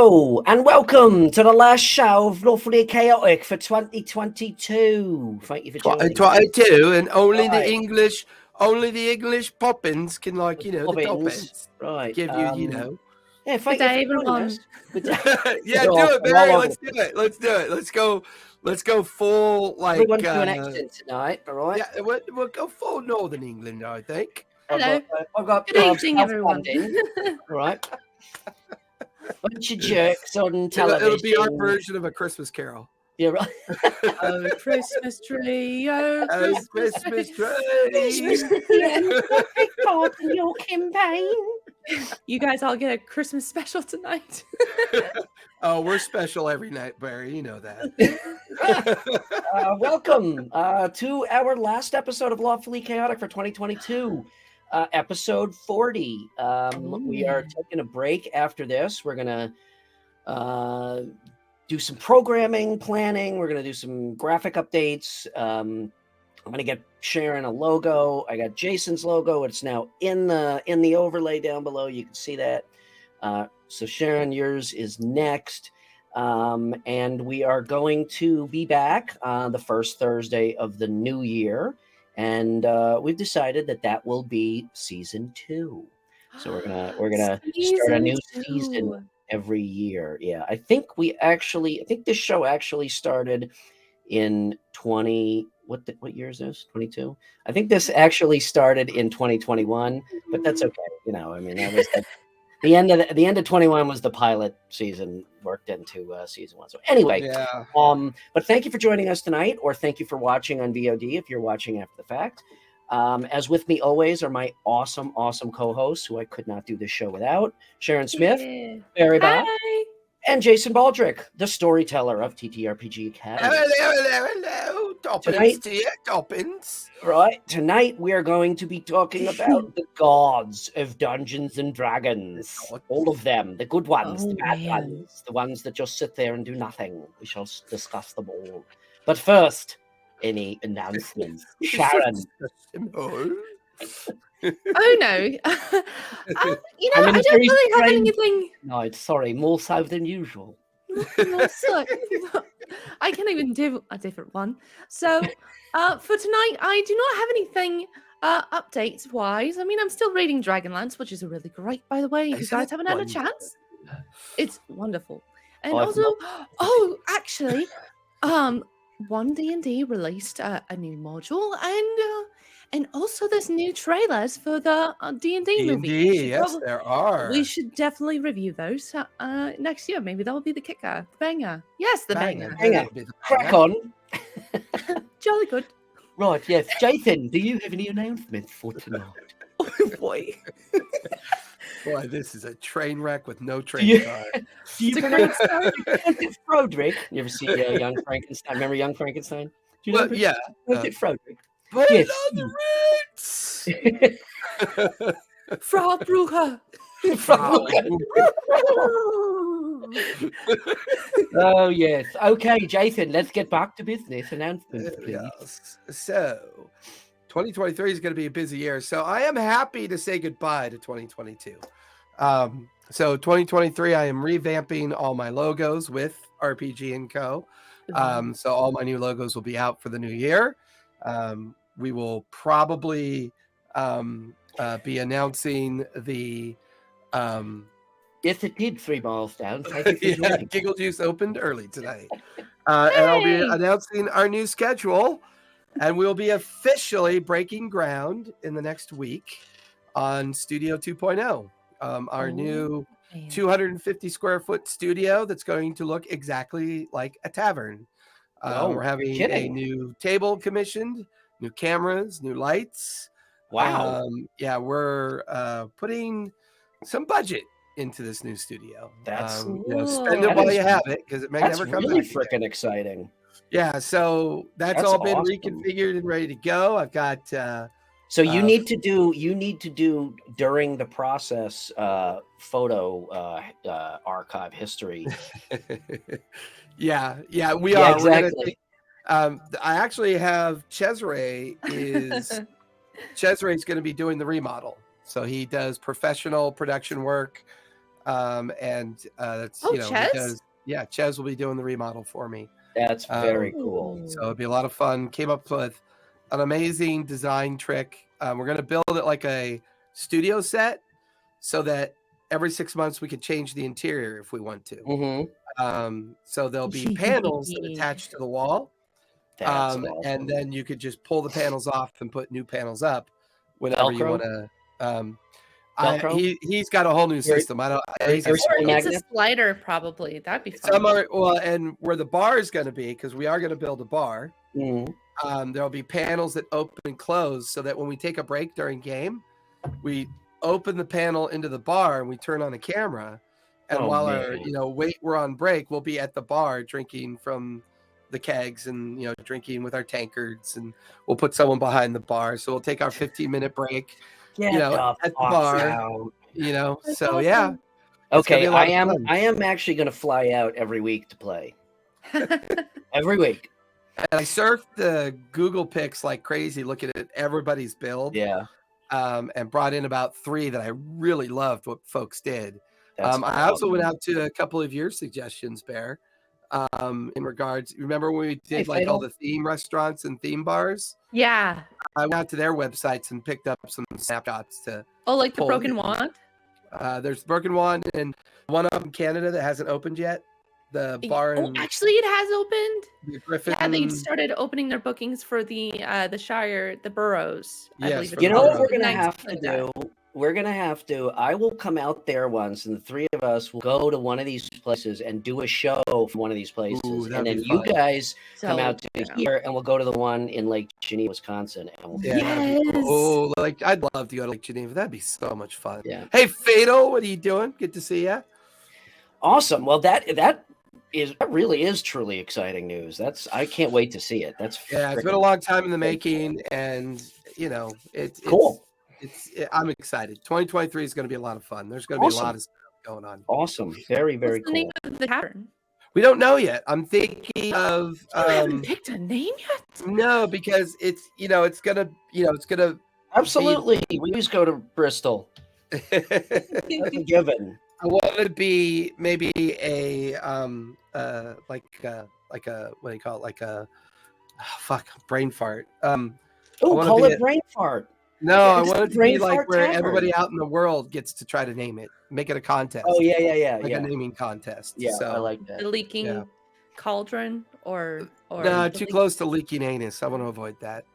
Hello and welcome to the last show of Lawfully Chaotic for 2022. Thank you for joining. 22, and only Right. the English poppins can, like, the Bobbins. toppins Right. give you. Yeah, thank Good day, you for joining everyone. us. Good day. Yeah, do it, Barry. Let's do it. Let's go full, like, Everyone do an accent tonight, all right? yeah, we'll go full Northern England, I think. Hello. I've got Good evening, South everyone. London, all right? Bunch of jerks on television. It'll be our version of A Christmas Carol. Yeah, right. Oh, Christmas tree, oh, Christmas Christmas tree. tree. Big part in your campaign. You guys all get a Christmas special tonight. Oh, we're special every night, Barry. You know that. Welcome to our last episode of Lawfully Chaotic for 2022, episode 40. We are taking a break after this. We're going to do some programming planning. We're going to do some graphic updates. I'm going to get Sharon a logo. I got Jason's logo. It's now in the overlay down below. You can see that. So Sharon, yours is next. And we are going to be back on the first Thursday of the new year. And we've decided that will be season 2. So we're gonna start a new season every year. Yeah, I think this show actually started in what year is this? 22? I think this actually started in 2021, but that's okay. I mean, that was the end of 21 was the pilot season worked into season 1. So anyway, Yeah. But thank you for joining us tonight, or thank you for watching on VOD if you're watching after the fact. As with me always are my awesome co-hosts who I could not do this show without: Sharon Smith, Barry Bach, and Jason Baldrick, the storyteller of TTRPG Academy. Hello. Toppins to you, Toppins. Right. Tonight we are going to be talking about the gods of Dungeons and Dragons. All of them. The good ones, the bad ones, the ones that just sit there and do nothing. We shall discuss them all. But first, any announcements? Sharon. Oh no. I don't really have anything. No, sorry, more so than usual. I can even do a different one. So for tonight, I do not have anything updates wise. I mean, I'm still reading Dragonlance, which is really great, by the way. If you guys haven't had a chance, it's wonderful. And actually, 1D&D released a new module, and also there's new trailers for the D&D movie. Yes, there are. We should definitely review those next year. Maybe that will be the kicker, the banger. Yes, the banger. Crack on. Jolly good. Right, yes. Jason, do you have any announcements for tonight? Oh boy. Boy, this is a train wreck with no train car. Do you pronounce it Froderick? You ever see Young Frankenstein? Remember Young Frankenstein? Do you know yeah. It Froderick. Put Yes. it on the roots. Frau Brucher. Oh yes. Okay, Jason, let's get back to business. Announcements, please. Yes. So 2023 is going to be a busy year. So I am happy to say goodbye to 2022. So 2023, I am revamping all my logos with RPG & Co. So all my new logos will be out for the new year. We will probably be announcing the Yes, it did 3 miles down. Giggle Juice opened early tonight. And I'll be announcing our new schedule, and we'll be officially breaking ground in the next week on Studio 2.0, our new 250 square foot studio that's going to look exactly like a tavern. We're having a new table commissioned, new cameras, new lights. Wow. We're putting some budget into this new studio. That's spend it while you have it, because it may never come really back. Freaking exciting. Yeah, so that's all been reconfigured and ready to go. I've got so you need to do during the process photo archive history. yeah, we are exactly. I actually have Cesare Cesare's going to be doing the remodel. So he does professional production work. and that's Ches? because Ches will be doing the remodel for me. That's very cool. So it'll be a lot of fun. Came up with an amazing design trick. We're going to build it like a studio set so that every 6 months we could change the interior if we want to. So there'll be panels that attach to the wall. That's awesome. And then you could just pull the panels off and put new panels up whenever you want to. He's got a whole new system. It's a slider, probably. That'd be fun. And where the bar is going to be, because we are going to build a bar. There'll be panels that open and close, so that when we take a break during game, we open the panel into the bar and we turn on a camera. And while we're on break, we'll be at the bar drinking from the kegs and drinking with our tankards, and we'll put someone behind the bar. So we'll take our 15-minute break. At the bar, so yeah. Okay, I am actually going to fly out every week to play. Every week. And I surfed the Google Pics like crazy, looking at everybody's build. Yeah. And brought in about 3 that I really loved what folks did. I also went out to a couple of your suggestions, Bear, in regards. Remember when we did all the theme restaurants and theme bars? Yeah. I went out to their websites and picked up some snapshots to. Oh, like the Broken Wand? There's Broken Wand and one up in Canada that hasn't opened yet. The bar. Actually, it has opened. The Griffin. Yeah, they started opening their bookings for the Shire, the boroughs. I believe you know what we're gonna have to do? We're gonna have to. I will come out there once, and the 3 of us will go to one of these places and do a show from one of these places, and then you guys come out to here, and we'll go to the one in Lake Geneva, Wisconsin. And we'll I'd love to go to Lake Geneva. That'd be so much fun. Yeah. Hey, Fatal, what are you doing? Good to see you. Awesome. Well, that really is truly exciting news. I can't wait to see it. It's been a long time in the making, and it's cool. I'm excited. 2023 is going to be a lot of fun. There's going to be a lot of stuff going on. Awesome. Very, very cool. What's the name of the tavern? We don't know yet. I'm thinking of. You haven't picked a name yet? No, because it's gonna. Absolutely. We always go to Bristol. That's a given. I want it to be maybe a like a what do you call it? Like a brain fart. Call it brain fart. No, I want it to be like where everybody out in the world gets to try to name it. Make it a contest. Oh yeah. Like a naming contest. Yeah, so, I like that. The leaking cauldron or no, too close to leaking anus. I want to avoid that.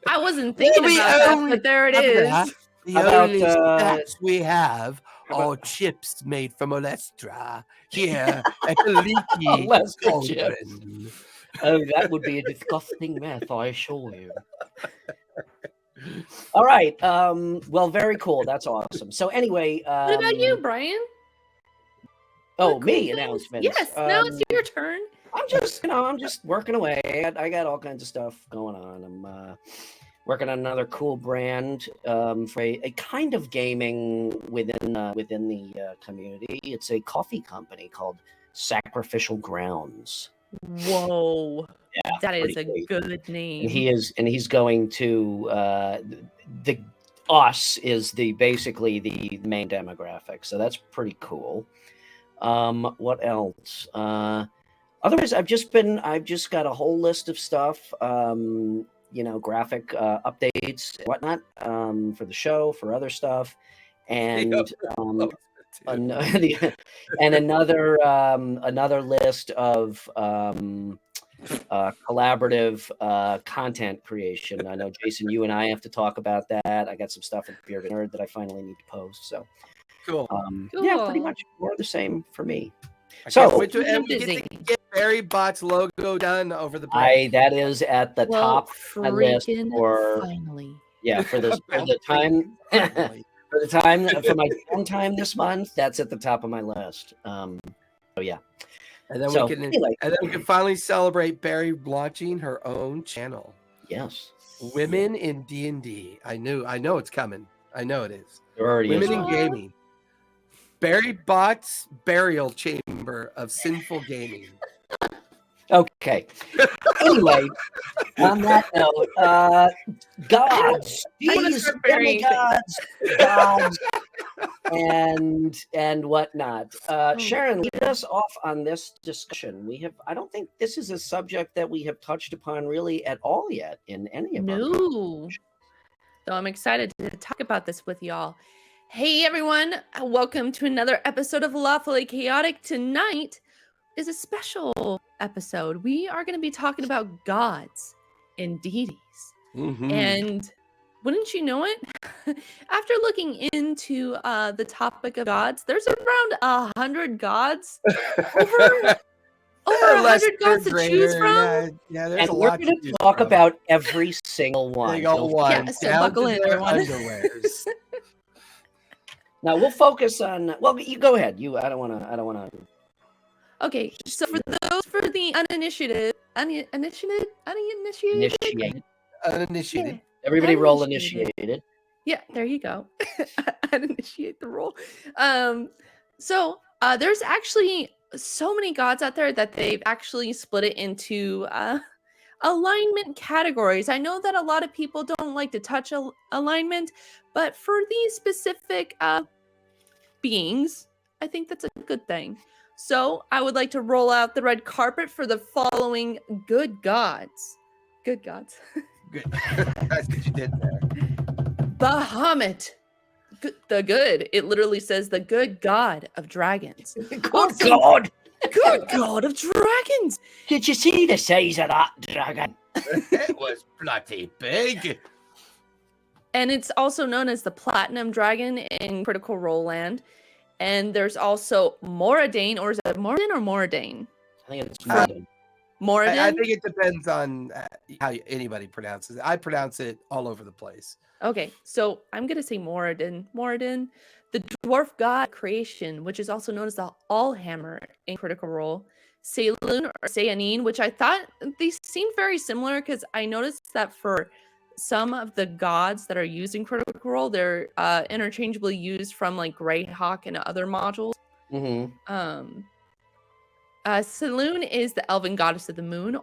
I wasn't thinking about that, but there it is. The only snacks we have are chips made from Olestra here at the leaky cauldron. Oh, that would be a disgusting mess, I assure you. All right. Well, very cool. That's awesome. So anyway, what about you, Brian? Oh, me announcements. Yes. Now it's your turn. I'm just working away. I got all kinds of stuff going on. I'm working on another cool brand for a kind of gaming within the community. It's a coffee company called Sacrificial Grounds. Whoa. Yeah, that is a good name. And he's going to the us is basically the main demographic. So that's pretty cool. What else? Otherwise, I've just got a whole list of stuff, graphic updates and whatnot, for the show, for other stuff, and another list of collaborative content creation. I know, Jason, you and I have to talk about that. I got some stuff at Bearded Nerd that I finally need to post. So cool. Yeah, pretty much more of the same for me. So we get Barry Bot's logo done over the break. That is at the top of my list for finally. Yeah, for the time for my downtime this month. That's at the top of my list. So yeah. And then we can finally celebrate Barry launching her own channel. Yes. Women in D&D. I know it's coming. I know it is. There already Women is. in gaming. Barry Bot's burial chamber of sinful gaming. Okay. Anyway, on that note, gods, I wanna these start burying things. demigods, and whatnot. Oh, Sharon, lead yeah. us off on this discussion. I don't think this is a subject that we have touched upon really at all yet in any of our No. So I'm excited to talk about this with y'all. Hey everyone, welcome to another episode of Lawfully Chaotic. Tonight is a special episode. We are going to be talking about gods and deities. And wouldn't you know it? After looking into the topic of gods, there's around 100 gods. Over 100 gods to choose from. Yeah, there's And a we're lot going to to talk about every single one. single Don't one. Yeah, so down buckle to in, their everyone. underwears. Now we'll focus on. Well, you go ahead. I don't want to. Okay, so for the uninitiated, Initiate. Uninitiated. Everybody roll Uninitiated. initiated. Yeah, there you go. Uninitiate the roll. So there's actually so many gods out there that they've actually split it into alignment categories. I know that a lot of people don't like to touch alignment, but for these specific beings, I think that's a good thing. So I would like to roll out the red carpet for the following good gods. Good gods. Good. That's what you did there. Bahamut. The good. It literally says the good god of dragons. Good God! Good god of dragons. Did you see the size of that dragon? It was bloody big. And it's also known as the platinum dragon in Critical Role land. And there's also Moradane, or is it Moradin or Moradane? I think it's Moradin. Moradin? I think it depends on how anybody pronounces it. I pronounce it all over the place. Okay, so I'm going to say Moradin. Moradin, the dwarf god of creation, which is also known as the Allhammer in Critical Role. Saloon or Sayanine, which I thought these seemed very similar because I noticed that for some of the gods that are used in Critical Role, they're interchangeably used from like Greyhawk and other modules. Mm-hmm. Saloon is the elven goddess of the moon,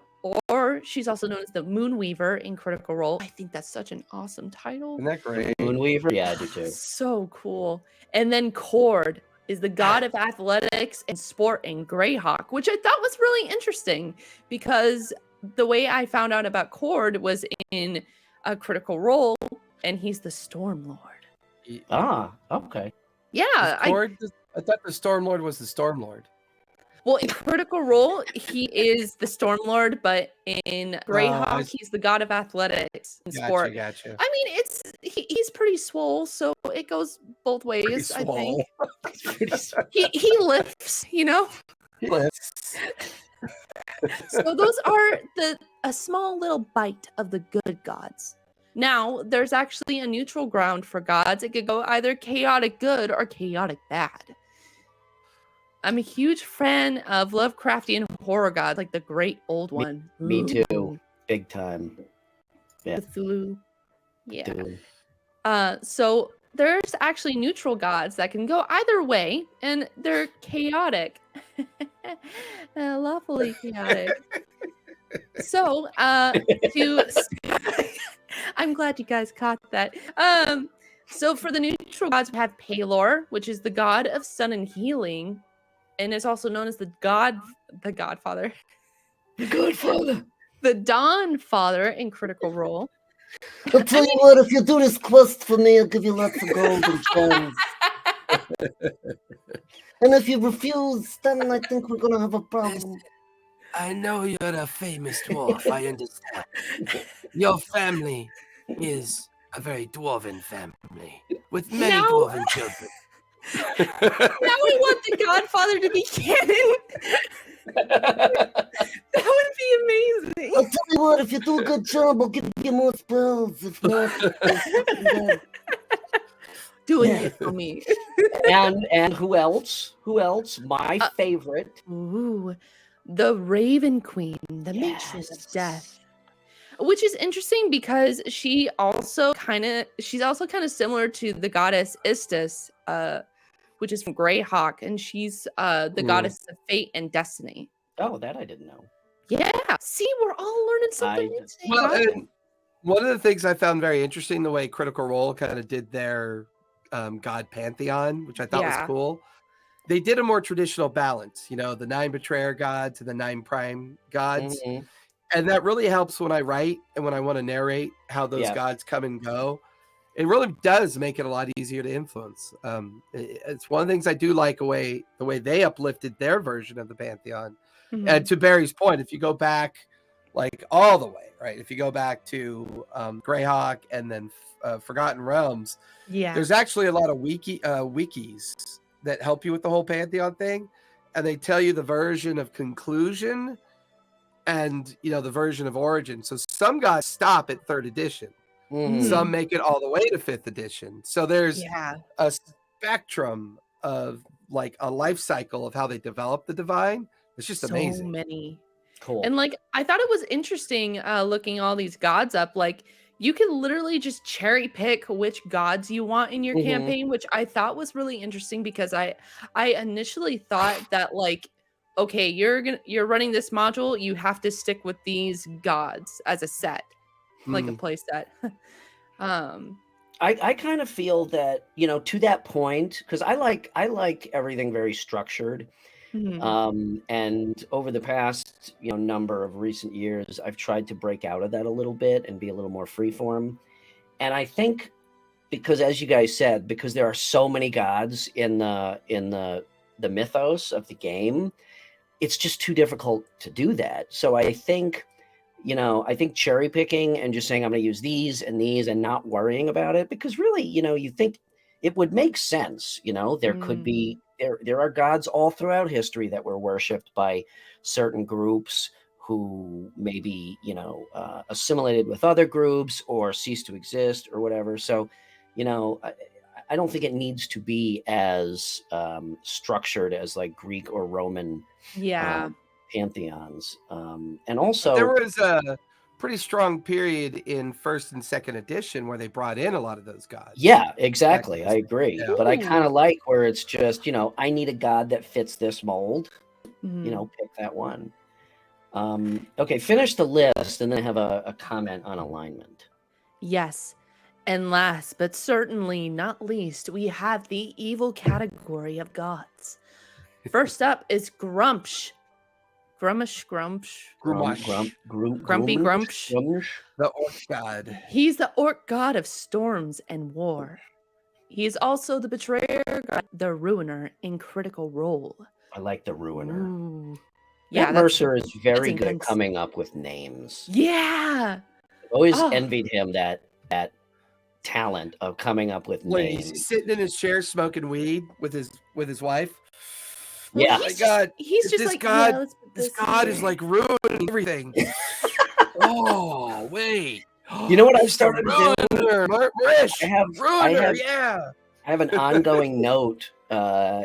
or she's also known as the Moonweaver in Critical Role. I think that's such an awesome title. Isn't that great? Moonweaver? Yeah, I do too. So cool. And then Cord is the god of athletics and sport in Greyhawk, which I thought was really interesting because the way I found out about Cord was in a Critical Role, and he's the Storm Lord. Ah, okay. Yeah. I thought the Stormlord was the Stormlord. Well, in Critical Role, he is the Stormlord, but in Greyhawk, he's the god of athletics and sport. Gotcha. I mean, he's pretty swole, so it goes both ways. I think he lifts, you know. He lifts. So those are a small little bite of the good gods. Now, there's actually a neutral ground for gods. It could go either chaotic good or chaotic bad. I'm a huge fan of Lovecraftian horror gods, like the Great Old One. Me too. Big time. Yeah. Cthulhu. Yeah. Cthulhu. So there's actually neutral gods that can go either way, and they're chaotic. Lawfully chaotic. So, I'm glad you guys caught that. So for the neutral gods, we have Palor, which is the god of sun and healing. And it's also known as the Godfather. The Godfather. The Dawn Father in Critical Role. I'll tell you what, if you do this quest for me, I'll give you lots of gold and gems. And if you refuse, then I think we're going to have a problem. I know you're a famous dwarf, I understand. Your family is a very dwarven family, with many dwarven children. Now we want the Godfather to be canon. That would be amazing. I'll tell you what, if you do a good job, I'll give you more spells. If not, doing it for me. And who else? My favorite. Ooh, the Raven Queen, the Matron of Death. Which is interesting because she's also kind of similar to the goddess Istis, which is from Greyhawk, and she's the goddess of fate and destiny. Oh, that I didn't know. Yeah. See, we're all learning something new today, Well, guys. and one of the things I found very interesting, the way Critical Role kind of did their God pantheon, which I thought was cool. They did a more traditional balance, you know, the 9 betrayer gods and the 9 prime gods. Mhm. And that really helps when I write and when I want to narrate how those gods come and go. It really does make it a lot easier to influence. It's one of the things I do like the way they uplifted their version of the pantheon. And to Barry's point, if you go back like all the way, right? If you go back to Greyhawk and then Forgotten Realms, there's actually a lot of wikis that help you with the whole pantheon thing, and they tell you the version of conclusion and, you know, the version of origin. So some guys stop at 3rd edition. Some make it all the way to 5th edition. So there's a spectrum of like a life cycle of how they develop the divine. It's just amazing. So many. Cool. And like, I thought it was interesting looking all these gods up. Like, you can literally just cherry pick which gods you want in your campaign, which I thought was really interesting because I initially thought that like, okay, you're running this module, you have to stick with these gods as a set, like a play set. I kind of feel that, you know, to that point, because I like everything very structured. And over the past, you know, number of recent years, I've tried to break out of that a little bit and be a little more freeform. And I think because, as you guys said, because there are so many gods in the mythos of the game, it's just too difficult to do that. So I think, you know, cherry picking and just saying I'm going to use these and not worrying about it, because really, you know, you think it would make sense. You know, there could be there are gods all throughout history that were worshipped by certain groups who maybe, you know, assimilated with other groups or ceased to exist or whatever. So, you know, I don't think it needs to be as structured as like Greek or Roman pantheons. And also, there was a pretty strong period in 1st and 2nd edition where they brought in a lot of those gods. Yeah, exactly. I agree. Yeah. But I kind of like where it's just, you know, I need a god that fits this mold. You know, pick that one. Okay, finish the list and then I have a comment on alignment. Yes. And last but certainly not least, we have the evil category of gods. First up is Grumsh. Grumpy Grumsh. The orc god. He's the orc god of storms and war. He is also the betrayer god, the ruiner in Critical Role. I like the ruiner. Ooh. Yeah, Mercer is very good at coming up with names. Yeah. I've always envied him that talent of coming up with names. He's sitting in his chair smoking weed with his wife. Well, yeah, oh my God, he's just this like god. This god is like ruining everything. Oh wait! You know what I've started to do? I have an ongoing note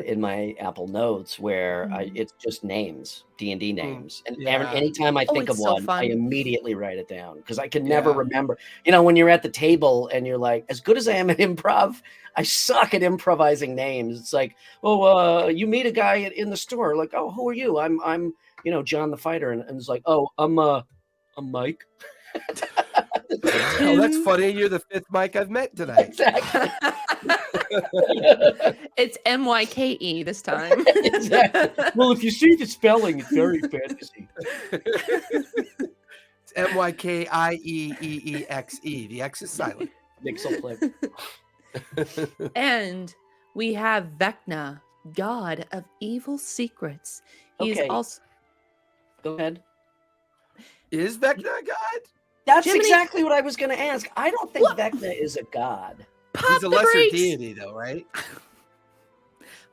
in my Apple Notes where it's just names, D&D names, and anytime I think of one, I immediately write it down because I can never remember. You know, when you're at the table and you're like, as good as I am at improv, I suck at improvising names. It's like, oh, you meet a guy in the store, like, oh, who are you? I'm you know, John the Fighter, and it's like, oh, I'm Mike. Oh, that's funny. You're the 5th Mike I've met tonight. Exactly. It's MYKE this time. Exactly. Well, if you see the spelling, it's very fantasy. It's MYKIEEEXE. The X is silent. Mixel click. And we have Vecna, god of evil secrets. He's also. Go ahead. Is Vecna a god? That's exactly what I was going to ask. I don't think Vecna is a god. He's a lesser deity, though, right?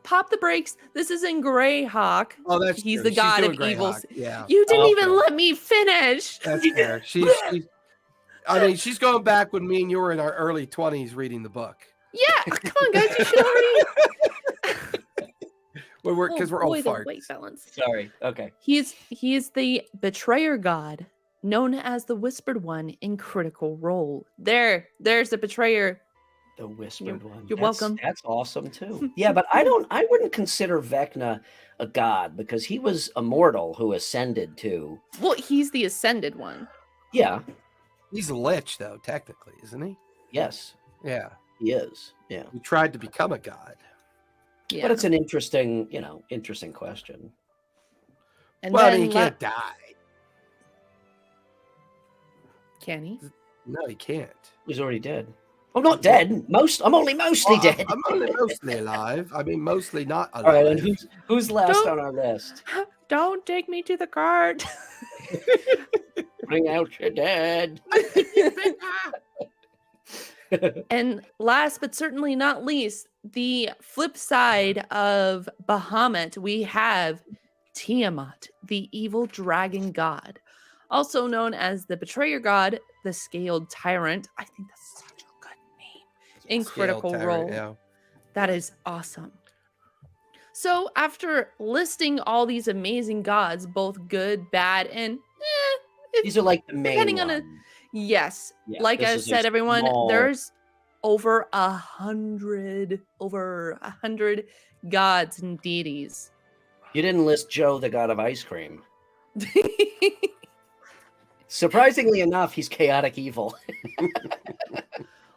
Pop the brakes. This is in Greyhawk. Oh, that's He's true. the god of Greyhawk. evil. Yeah. You didn't even let me finish. That's fair. I mean, she's going back when me and you were in our early 20s reading the book. Yeah, come on, guys. You should already. Because we're old farts. Weight balance. Sorry. Okay. He is the betrayer god, known as the Whispered One in Critical Role. There's the betrayer The whispered one. You're welcome. That's awesome too. Yeah, but I wouldn't consider Vecna a god because he was a mortal who ascended to. Well, he's the ascended one. Yeah. He's a lich, though, technically, isn't he? Yes, Yeah. he is. Yeah. He tried to become a god. Yeah. But it's an interesting question. And Well, I then mean, he can't die. Can he? No, he can't. He's already dead. I'm not dead. I'm only mostly Well, dead. I'm only mostly alive. I mean, mostly not alive. All right, and who's last Don't- on our list? Don't take me to the cart. Bring out your dead. And last but certainly not least, the flip side of Bahamut, we have Tiamat, the evil dragon god, also known as the betrayer god, the scaled tyrant. I think that's such a good name in Scale Critical Tyrant, Role. yeah. That is awesome. So after listing all these amazing gods, both good, bad, and These are like the main depending on ones. yes, Yeah, like this I is a said, everyone, small- there's over 100 gods and deities. You didn't list Joe, the god of ice cream. Surprisingly enough, he's chaotic evil.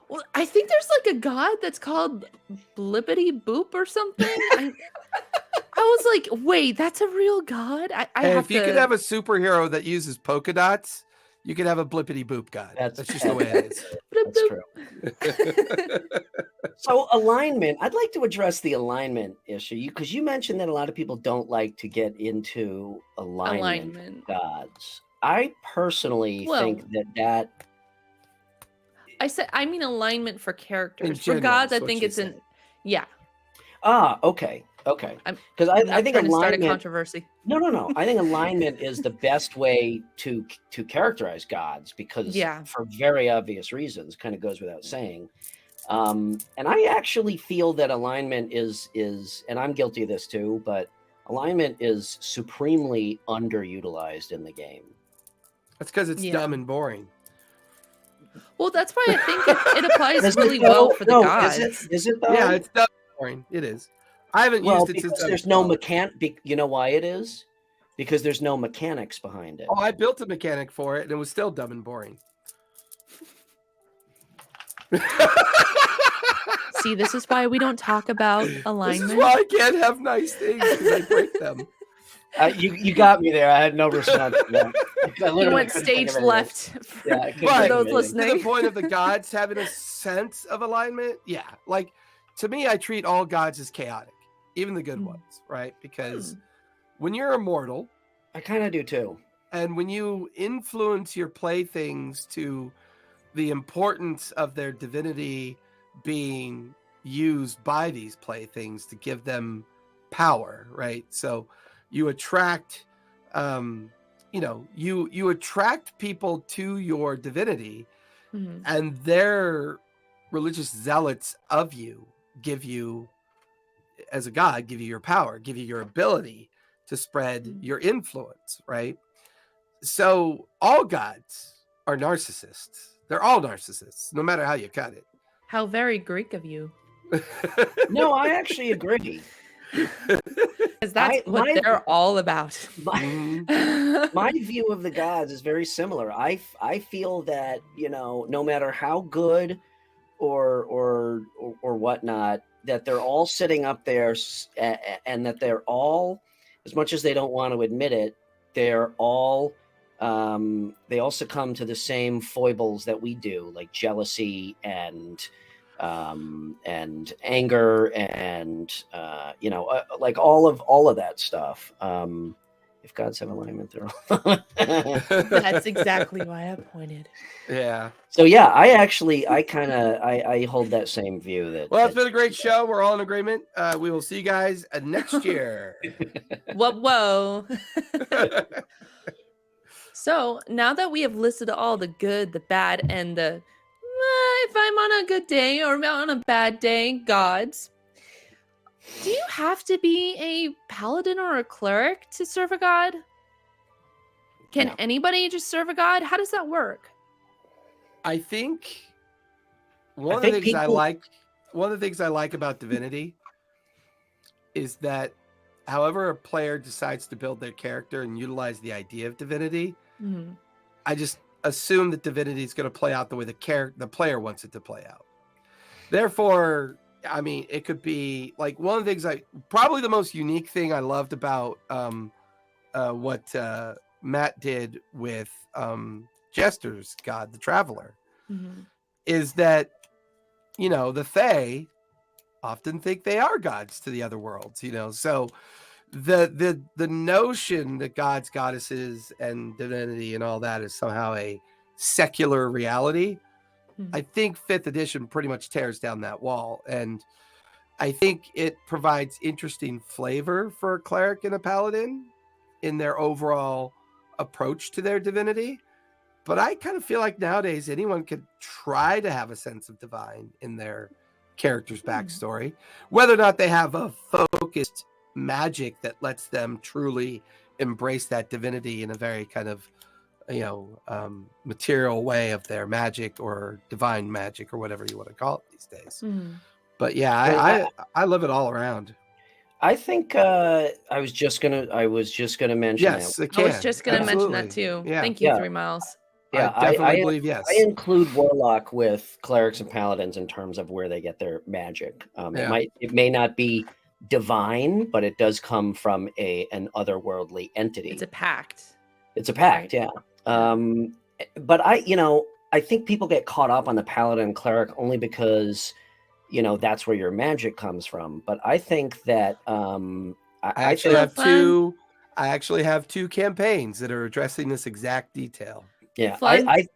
Well, I think there's like a god that's called Blippity Boop or something. I was like, wait, that's a real god? I Hey, have if you to... could have a superhero that uses polka dots, you could have a blippity boop god. That's just the way it is. That's true. So alignment, I'd like to address the alignment issue because you mentioned that a lot of people don't like to get into alignment gods. I personally think that I mean alignment for characters. In For general, gods, I is what think you it's in said. yeah. Okay. I'm Because not I think trying to start a alignment. controversy. No. I think alignment is the best way to characterize gods because Yeah. for very obvious reasons, kind of goes without saying. And I actually feel that alignment is, and I'm guilty of this too, but alignment is supremely underutilized in the game. That's because it's Yeah. dumb and boring. Well, that's why I think it applies Is it really though? well for the No, gods. Is it though? Yeah, it's dumb and boring. It is. I haven't well, used it because since I was there's no 12. mechanic. You know why it is? Because there's no mechanics behind it. Oh, I built a mechanic for it, and it was still dumb and boring. See, this is why we don't talk about This alignment. is why I can't have nice things because I break them. You got me there. I had no response to that. I You literally went couldn't think stage of anything. left for, Yeah, I couldn't for think of those anything. listening. To the point of the gods having a sense of alignment. Yeah, like to me, I treat all gods as chaotic, even the good ones, right? Because when you're immortal, I kind of do too. and when you influence your playthings to the importance of their divinity being used by these playthings to give them power, right? So you attract, you attract people to your divinity, Mhm. and their religious zealots of you give you, as a god, give you your power, give you your ability to spread your influence, right? So all gods are narcissists. They're all narcissists, no matter how you cut it. How very Greek of you. No, I actually agree. Because that's what they're all about. My view of the gods is very similar. I feel that no matter how good or whatnot, that they're all sitting up there, and that they're all, as much as they don't want to admit it, they're all they all succumb to the same foibles that we do, like jealousy and anger and like all of that stuff. If gods have alignment, they're all That's exactly why I pointed. Yeah. So yeah, I hold that same view. Well, it's been a great show. We're all in agreement. We will see you guys next year. Whoa. So now that we have listed all the good, the bad, and the if I'm on a good day or on a bad day, gods, do you have to be a paladin or a cleric to serve a god? Can anybody just serve a god? How does that work? I think one of the things I like about Divinity is that however a player decides to build their character and utilize the idea of Divinity, I just assume that Divinity is going to play out the way the player wants it to play out. Therefore, I mean, it could be like one of the things probably the most unique thing I loved about what Matt did with Jester's God, the Traveler, is that, you know, the Fae often think they are gods to the other worlds, you know, so the notion that gods, goddesses, and divinity and all that is somehow a secular reality. I think 5th edition pretty much tears down that wall, and I think it provides interesting flavor for a cleric and a paladin in their overall approach to their divinity. But I kind of feel like nowadays anyone could try to have a sense of divine in their character's backstory, whether or not they have a focused magic that lets them truly embrace that divinity in a very kind of, you know, material way of their magic or divine magic or whatever you want to call it these days. But yeah, I love it all around. I think I was just gonna mention yes, that. I was just gonna mention that too. Yeah. Thank you, Yeah. 3 Miles. Yeah, I definitely believe yes. I include Warlock with clerics and paladins in terms of where they get their magic. It may not be divine, but it does come from an otherworldly entity. It's a pact. It's a pact, yeah. But I think people get caught up on the paladin cleric only because, you know, that's where your magic comes from. But I think that I actually have two campaigns that are addressing this exact detail. Yeah, I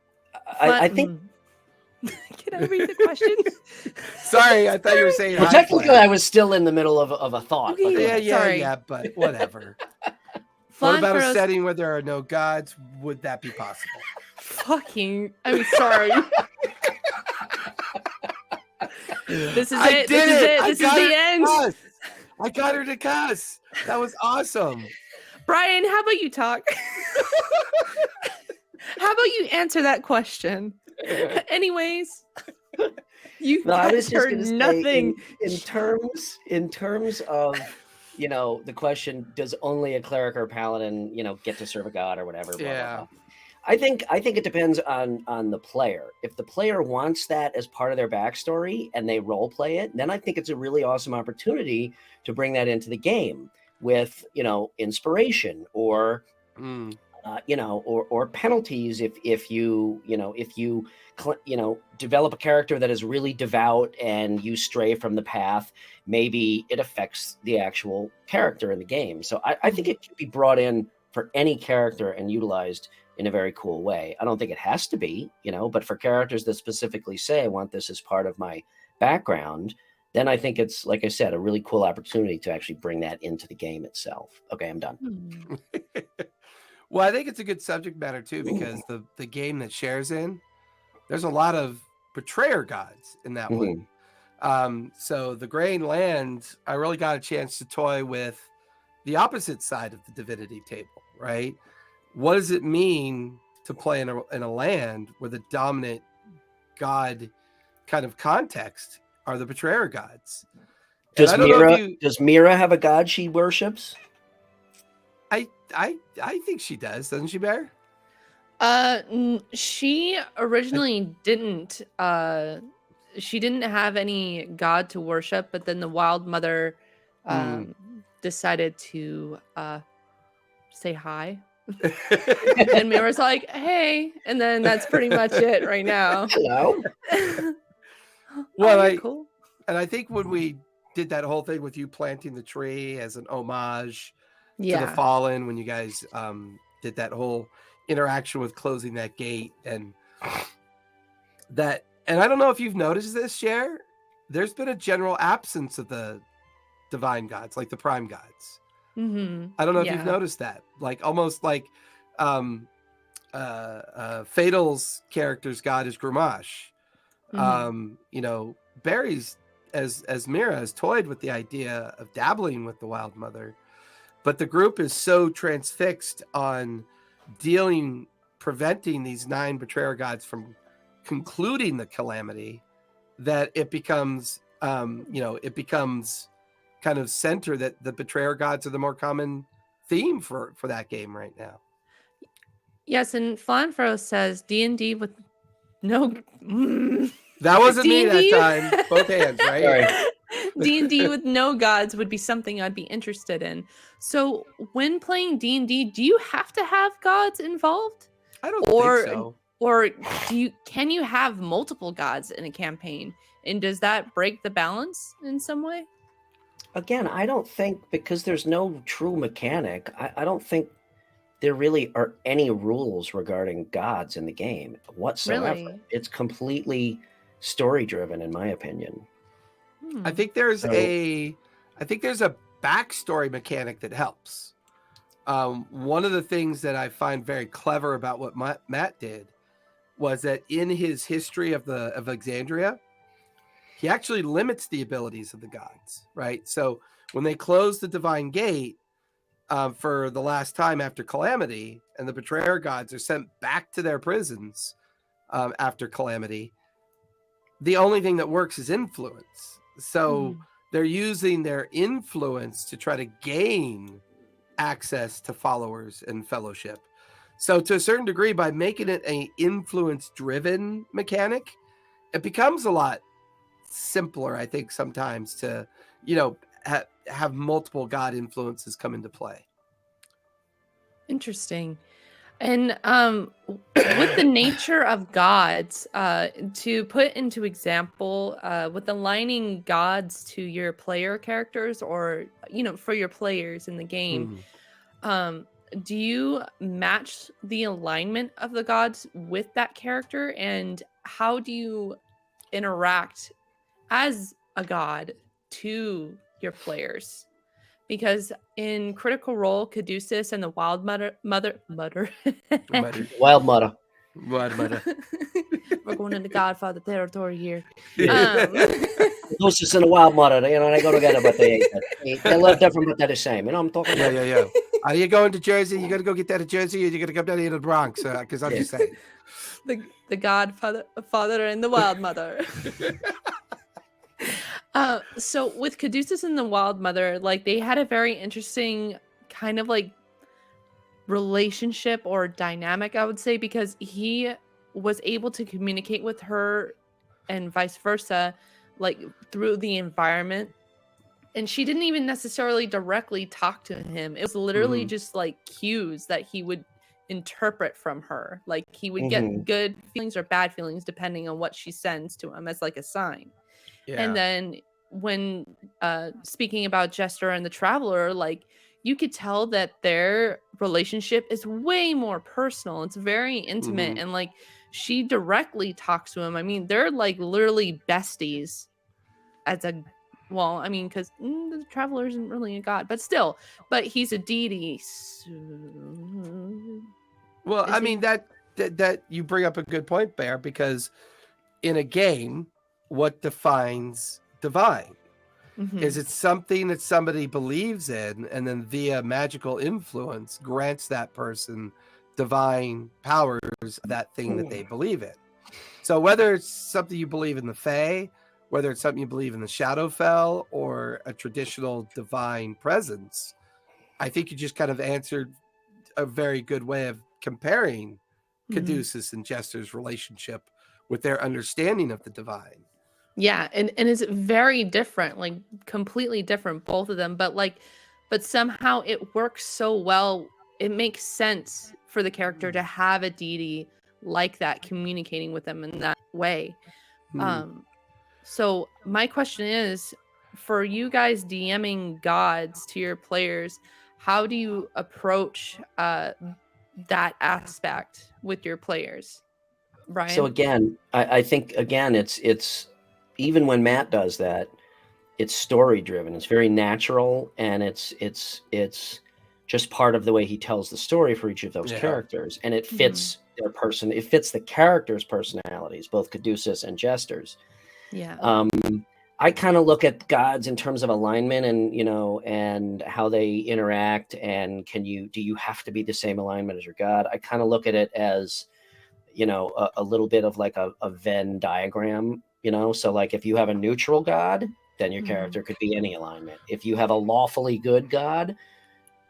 think. Can I read the question? Sorry, I thought you were saying. Well, technically, I was still in the middle of a thought. Okay, Yeah, but whatever. What about a setting where there are no gods? Would that be possible? I'm sorry. This is it. This is the end. I got her to cuss. That was awesome. Brian, how about you talk? How about you answer that question? Anyways, I was just heard nothing. In terms of, you know, the question, does only a cleric or paladin, you know, get to serve a god or whatever? Blah, blah, blah. I think it depends on the player. If the player wants that as part of their backstory and they role play it, then I think it's a really awesome opportunity to bring that into the game with, you know, inspiration or or penalties if you develop a character that is really devout and you stray from the path, maybe it affects the actual character in the game. So I think it can be brought in for any character and utilized in a very cool way. I don't think it has to be, you know, but for characters that specifically say, I want this as part of my background, then I think it's, like I said, a really cool opportunity to actually bring that into the game itself. Okay, I'm done. Well, I think it's a good subject matter too, because the game that shares in, there's a lot of betrayer gods in that one. So the Grain Land, I really got a chance to toy with the opposite side of the divinity table, right? What does it mean to play in a land where the dominant god kind of context are the betrayer gods? Does Mira have a god she worships? I think she does, doesn't she, Bear? She originally didn't. She didn't have any god to worship, but then the Wild Mother decided to say hi. And Mira's like, hey, and then that's pretty much it right now. Hello. Well, cool. And I think when we did that whole thing with you planting the tree as an homage to the fallen, when you guys did that whole interaction with closing that gate and I don't know if you've noticed this, Cher, there's been a general absence of the divine gods, like the prime gods. I don't know if you've noticed that, like almost like Fatal's character's god is Gramash. You know, Barry's as Mira has toyed with the idea of dabbling with the Wild Mother, but the group is so transfixed on preventing these 9 betrayer gods from concluding the calamity that it becomes it becomes kind of center that the betrayer gods are the more common theme for that game right now. Yes, and Flanfro says D&D with no. That wasn't me D&D? that time. Both hands, right? Sorry. D&D with no gods would be something I'd be interested in. So when playing D&D, do you have to have gods involved? I don't think so. Or can you have multiple gods in a campaign? And does that break the balance in some way? Again, I don't think, because there's no true mechanic, I don't think there really are any rules regarding gods in the game whatsoever. Really? It's completely story driven, in my opinion. I think there's So- a backstory mechanic that helps. One of the things that I find very clever about what Matt did was that in his history of Exandria, he actually limits the abilities of the gods, right? So when they close the divine gate for the last time after Calamity, and the betrayer gods are sent back to their prisons after Calamity, the only thing that works is influence. So they're using their influence to try to gain access to followers and fellowship. So to a certain degree, by making it an influence-driven mechanic, it becomes a lot simpler, I think, sometimes to, have multiple god influences come into play. Interesting. And with the nature of gods, to put into example, with aligning gods to your player characters, or for your players in the game, do you match the alignment of the gods with that character, and how do you interact as a god to your players? Because in Critical Role, Caduceus and the Wild Mother. Wild Mother. We're going into Godfather territory here. Caduceus and the Wild Mother, they go together, but they look different, but they're the same. I'm talking about. Yeah. Are you going to Jersey? You got to go get that at Jersey, or you got to come down here to the Bronx? Because I'm just saying. The Godfather, Father, and the Wild Mother. So with Caduceus and the Wild Mother, like, they had a very interesting kind of like relationship or dynamic, I would say, because he was able to communicate with her and vice versa, like through the environment. And she didn't even necessarily directly talk to him. It was literally just like cues that he would interpret from her. Like, he would get good feelings or bad feelings depending on what she sends to him as like a sign. Yeah. And then when speaking about Jester and the Traveler, like, you could tell that their relationship is way more personal. It's very intimate, and like, she directly talks to him. I mean, they're like literally besties as a, well, I mean, because the Traveler isn't really a god, but still, but he's a deity. So... Well, I mean, that you bring up a good point, Bear, because in a game, what defines divine? Is it something that somebody believes in, and then via magical influence grants that person divine powers of that thing that they believe in? So whether it's something you believe in the Fae, whether it's something you believe in the Shadowfell, or a traditional divine presence, I think you just kind of answered a very good way of comparing Caduceus and Jester's relationship with their understanding of the divine. Yeah, and it's very different, like completely different, both of them. But somehow it works so well. It makes sense for the character to have a deity like that communicating with them in that way. So my question is, for you guys DMing gods to your players, how do you approach that aspect with your players, Brian? So again, I think it's even when Matt does that, it's story driven. It's very natural, and it's just part of the way he tells the story for each of those characters, and it fits their person. It fits the characters' personalities, both Caduceus and Jester's. Yeah. I kind of look at gods in terms of alignment, and and how they interact, and do you have to be the same alignment as your god? I kind of look at it as a little bit of like a Venn diagram. you know? So like if you have a neutral god, then your Mhm. character could be any alignment. If you have a lawfully good god,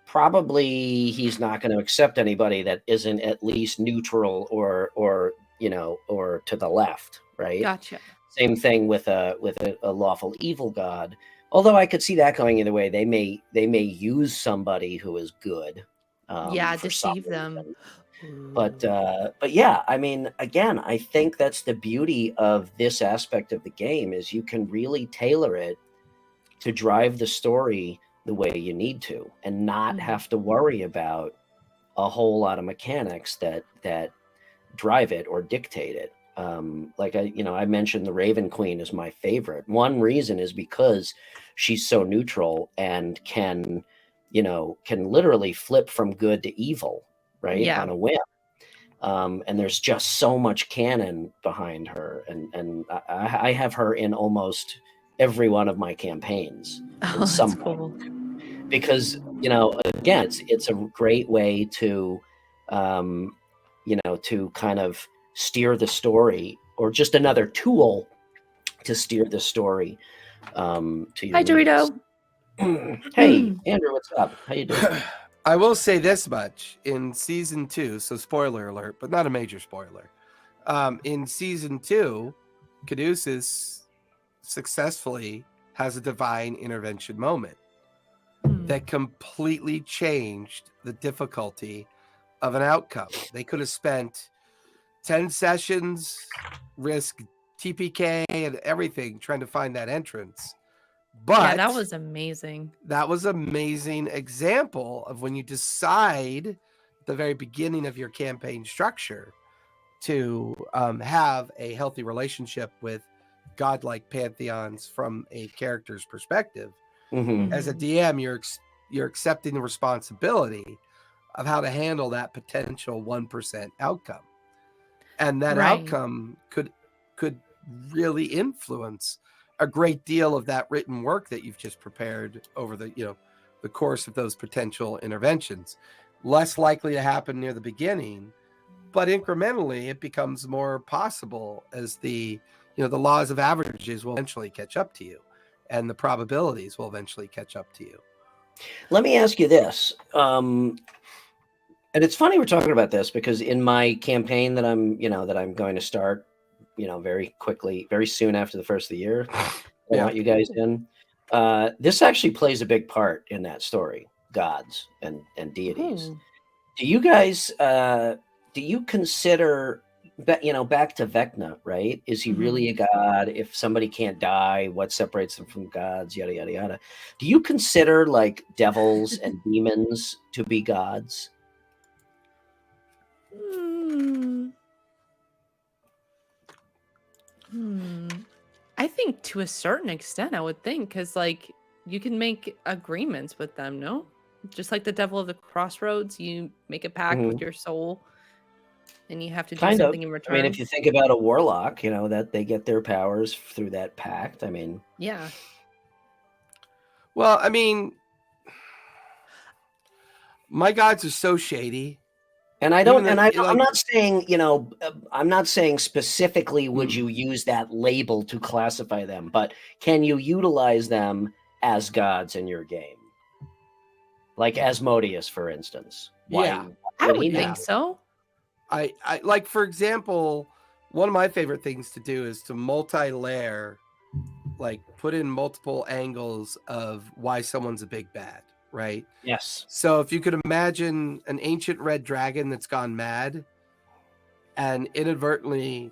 probably he's not going to accept anybody that isn't at least neutral or you know, or to the left, right? Gotcha. Same thing with a lawful evil god. Although I could see that going either way. They may use somebody who is good, Yeah, for some deceive them. reason. But yeah, I mean, again, I think that's the beauty of this aspect of the game is you can really tailor it to drive the story the way you need to, and not Mhm. have to worry about a whole lot of mechanics that drive it or dictate it. Like I mentioned, the Raven Queen is my favorite. One reason is because she's so neutral and can literally flip from good to evil, right, Yeah. on a whim. And there's just so much canon behind her, and I have her in almost every one of my campaigns Oh, in that's some way, cool. because again, it's a great way to to kind of steer the story, or just another tool to steer the story to your Hi, needs. Dorito. Hey, Andrew, what's up? How you doing? I will say this much in season 2, so spoiler alert, but not a major spoiler. In season 2, Caduceus successfully has a divine intervention moment that completely changed the difficulty of an outcome. They could have spent 10 sessions, risk TPK and everything trying to find that entrance. But Yeah, that was amazing. that was an amazing example of when you decide at the very beginning of your campaign structure to have a healthy relationship with godlike pantheons from a character's perspective. Mm-hmm. As a DM, you're accepting the responsibility of how to handle that potential 1% outcome, and that Right. outcome could really influence a great deal of that written work that you've just prepared over the course of those potential interventions. Less likely to happen near the beginning, but incrementally it becomes more possible as the laws of averages will eventually catch up to you, and the probabilities will eventually catch up to you. Let me ask you this. And it's funny we're talking about this, because in my campaign that I'm going to start, very quickly, very soon after the first of the year, I want you guys in. This actually plays a big part in that story, gods and deities. Ooh. Do you guys do you consider back to Vecna, right? Is he really a god? If somebody can't die, what separates them from gods? Yada yada yada. Do you consider like devils and demons to be gods? Hmm. I think to a certain extent, I would think, because like you can make agreements with them, no? Just like the devil of the crossroads, you make a pact with Mhm. your soul, and you have to do Kind of. something in I mean, return. if you think about a warlock, that they get their powers through that pact. I mean, Yeah. Well, I mean, my gods are so shady. and I Even don't, the- and I don't, I'm like not saying, I'm not saying specifically would you use that label to classify them, but can you utilize them as gods in your game? Like Asmodeus, for instance. Yeah. Why I would would he think not? so. I like, for example, one of my favorite things to do is to multi-layer, like put in multiple angles of why someone's a big bad, right? Yes. So if you could imagine an ancient red dragon that's gone mad and inadvertently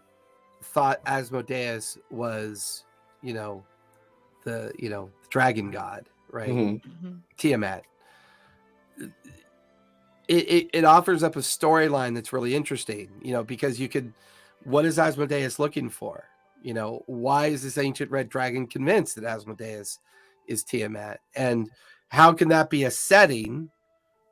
thought Asmodeus was, the dragon god, right? Mhm. Tiamat. It offers up a storyline that's really interesting, because what is Asmodeus looking for? Why is this ancient red dragon convinced that Asmodeus is Tiamat? And how can that be a setting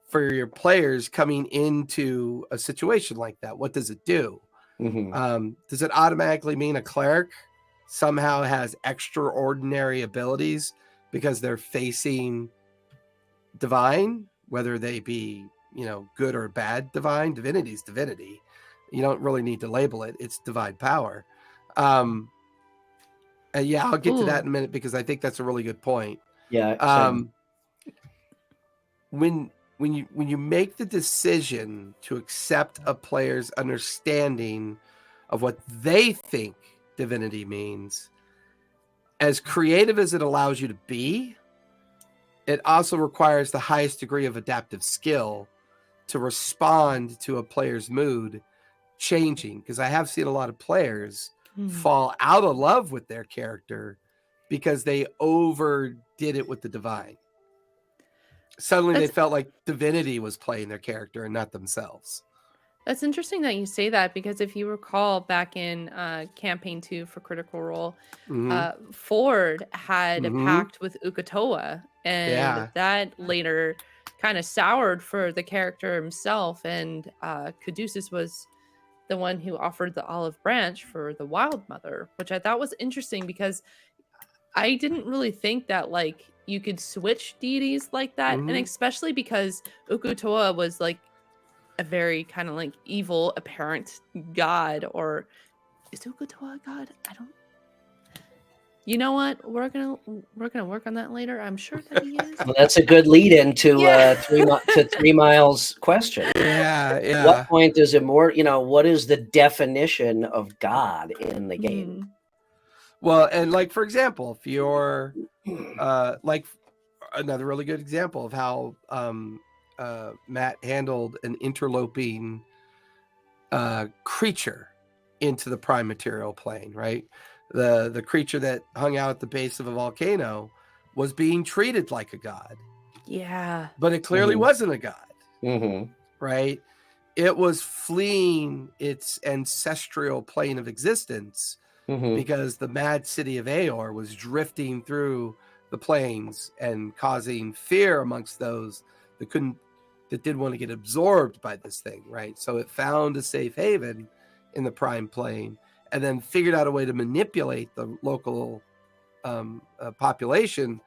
for your players coming into a situation like that? What does it do? Mhm. Does it automatically mean a cleric somehow has extraordinary abilities because they're facing divine, whether they be, good or bad divine? Divinity's divinity. You don't really need to label it. It's divine power. Yeah, I'll get to that Ooh. in a minute because I think that's a really good point. Yeah. When you make the decision to accept a player's understanding of what they think divinity means, as creative as it allows you to be, it also requires the highest degree of adaptive skill to respond to a player's mood changing. Because I have seen a lot of players fall out of love with their character because they overdid it with the divine. Suddenly they felt like divinity was playing their character and not themselves. That's interesting that you say that, because if you recall back in campaign 2 for Critical Role, Ford had a pact with Uk'otoa, and that later kind of soured for the character himself, and Caduceus was the one who offered the olive branch for the Wild Mother, which I thought was interesting because I didn't really think that like you could switch deities like that, and especially because Uk'otoa was like a very kind of like evil apparent god. Or is Uk'otoa a god? I don't. You know what? We're gonna work on that later. I'm sure that he is. Well, that's a good lead into 3 Miles' question. Yeah. At what point is it more? What is the definition of God in the game? Well, and like for example, if you're like another really good example of how Matt handled an interloping creature into the prime material plane, right? The creature that hung out at the base of a volcano was being treated like a god. Yeah. But it clearly wasn't a god, right? It was fleeing its ancestral plane of existence because the mad city of Aor was drifting through the plains and causing fear amongst those that didn't want to get absorbed by this thing, right? So it found a safe haven in the prime plane and then figured out a way to manipulate the local population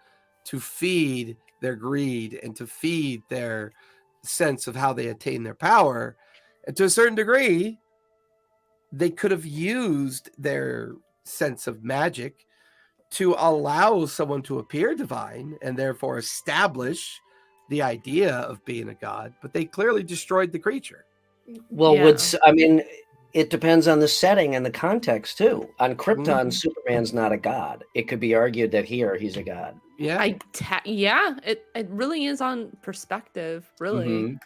to feed their greed and to feed their sense of how they attain their power. And to a certain degree, they could have used their sense of magic to allow someone to appear divine and therefore establish the idea of being a god, but they clearly destroyed the creature. Well, it depends on the setting and the context too. On Krypton, Superman's not a god. It could be argued that here he's a god. Yeah. It really is on perspective, really.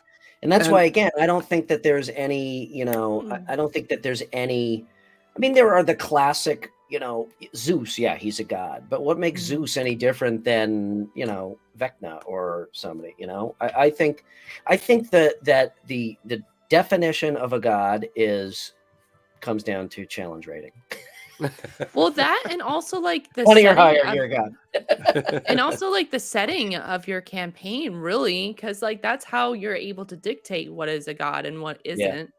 And that's why, again, I don't think that there's any, I don't think that there's any. I mean, there are the classic, Zeus. Yeah, he's a god. But what makes Zeus any different than, Vecna or somebody? I think that the definition of a god comes down to challenge rating. Well, that, and also like the 20 or higher, you're a god. And also like the setting of your campaign, really, because like that's how you're able to dictate what is a god and what isn't.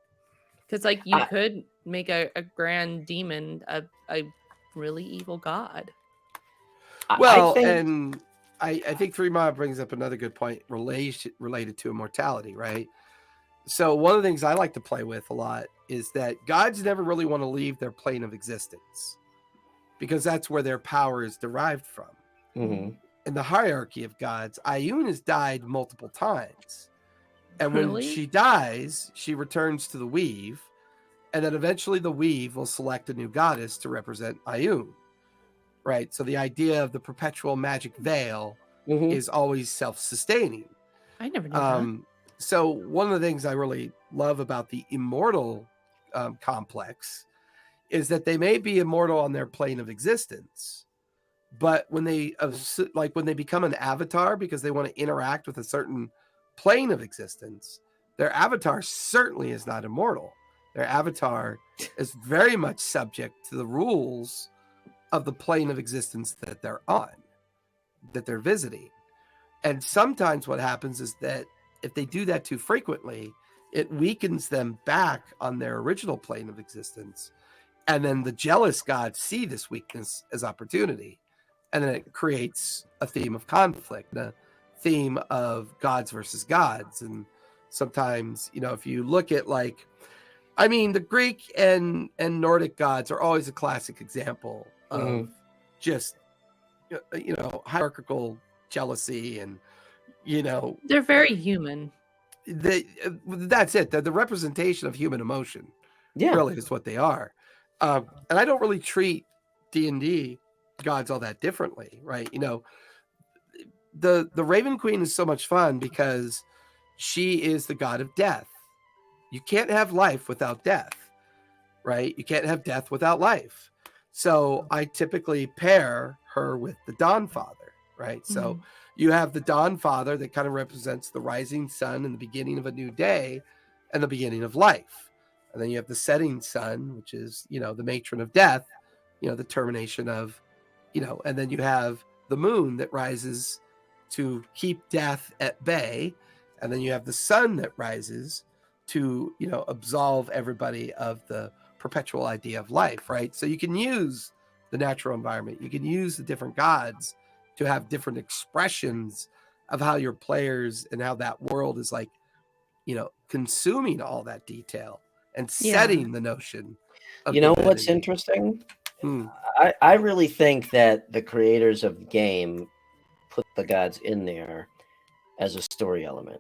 Because like you could make a grand demon a really evil god. Well, I think 3 Mile brings up another good point related to immortality, right? So one of the things I like to play with a lot is that gods never really want to leave their plane of existence because that's where their power is derived from. In the hierarchy of gods, Ioun has died multiple times. And when she dies, she returns to the Weave, and then eventually the Weave will select a new goddess to represent Ioun. Right? So the idea of the perpetual magic veil is always self-sustaining. I never knew that. So one of the things I really love about the immortal complex is that they may be immortal on their plane of existence, but when they become an avatar because they want to interact with a certain plane of existence, their avatar certainly is not immortal. Their avatar is very much subject to the rules of the plane of existence that they're on, that they're visiting. And sometimes what happens is that if they do that too frequently, it weakens them back on their original plane of existence. And then the jealous gods see this weakness as opportunity. And then it creates a theme of conflict, a theme of gods versus gods. And sometimes, if you look at the Greek and Nordic gods are always a classic example of just hierarchical jealousy and They're very human. that's it. The representation of human emotion Yeah. really is what they are. And I don't really treat D&D gods all that differently, right? The Raven Queen is so much fun because she is the god of death. You can't have life without death, right? You can't have death without life. So I typically pair her with the Dawn Father, right? So you have the Dawn Father that kind of represents the rising sun and the beginning of a new day and the beginning of life. And then you have the setting sun, which is, the matron of death, the termination of, and then you have the moon that rises to keep death at bay. And then you have the sun that rises to, absolve everybody of the perpetual idea of life, right? So you can use the natural environment. You can use the different gods to have different expressions of how your players and how that world is like, consuming all that detail and setting the notion of what's interesting? Hmm. I really think that the creators of the game put the gods in there as a story element.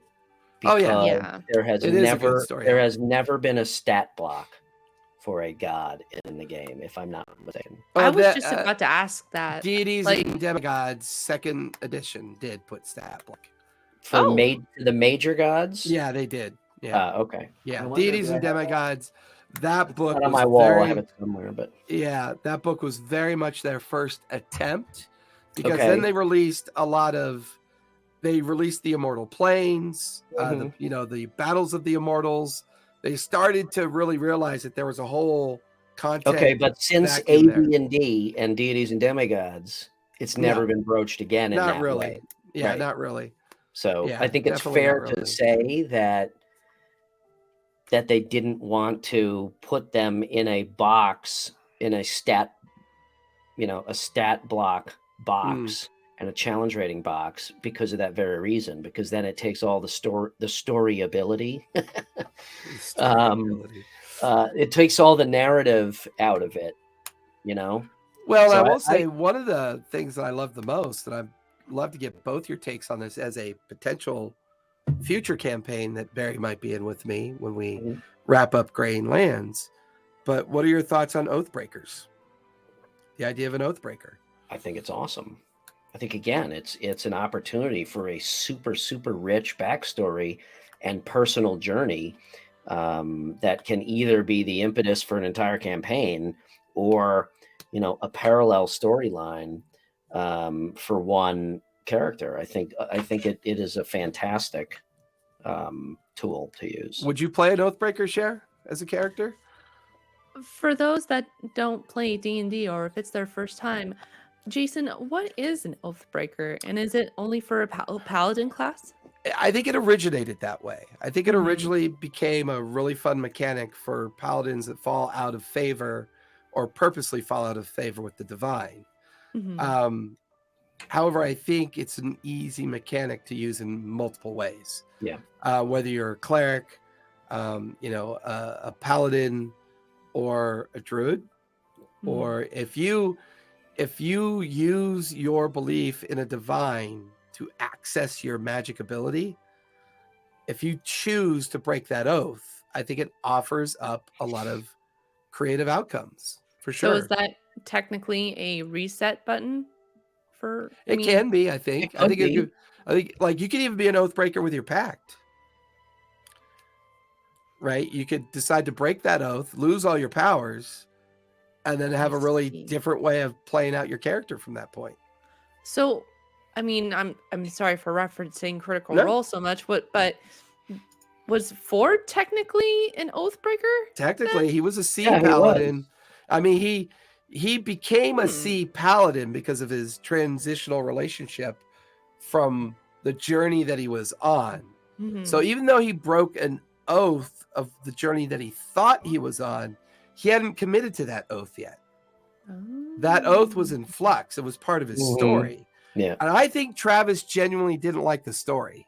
Because there has never been a stat block for a god in the game, if I'm not mistaken. I was just about to ask that. Deities and Demigods 2nd edition did put stat block. For the major gods? Yeah, they did. Yeah. Okay. Yeah, Deities and Demigods. That book was on my wall. I have it somewhere, but yeah, that book was very much their first attempt because then they released they released the Immortal Planes, the Battles of the Immortals. They started to really realize that there was a whole content. Okay, but since AD&D and Deities and Demigods, it's never been broached again in that way. Yeah, right? Not really. So I think it's fair to say that they didn't want to put them in a box, in a stat block box and a challenge rating box because of that very reason. Because then it takes all the story ability. It takes all the narrative out of it. Well, so I will say one of the things that I love the most, and I'd love to get both your takes on this as a potential future campaign that Barry might be in with me when we wrap up Graying Lands. But what are your thoughts on Oathbreakers? The idea of an Oathbreaker. I think it's awesome. I think, again, it's an opportunity for a super, super rich backstory and personal journey that can either be the impetus for an entire campaign or, a parallel storyline for one character. I think it is a fantastic tool to use. Would you play an Oathbreaker, Cher, as a character? For those that don't play D&D or if it's their first time, Jason, what is an Oathbreaker, and is it only for a paladin class? I think it originated that way. I think it originally became a really fun mechanic for paladins that fall out of favor or purposely fall out of favor with the divine. However, I think it's an easy mechanic to use in multiple ways. Yeah. Whether you're a cleric, a paladin, or a druid, or if you use your belief in a divine to access your magic ability, if you choose to break that oath, I think it offers up a lot of creative outcomes for sure. So is that technically a reset button? It can be, I think. I think you could even be an Oathbreaker with your pact. Right? You could decide to break that oath, lose all your powers, and then have a really different way of playing out your character from that point. So, I'm sorry for referencing Critical Role so much, but was Ford technically an Oathbreaker? Technically, he was a sea paladin. He became a sea paladin because of his transitional relationship from the journey that he was on. So even though he broke an oath of the journey that he thought he was on, he hadn't committed to that oath yet. That oath was in flux. It was part of his story. Yeah. And I think Travis genuinely didn't like the story.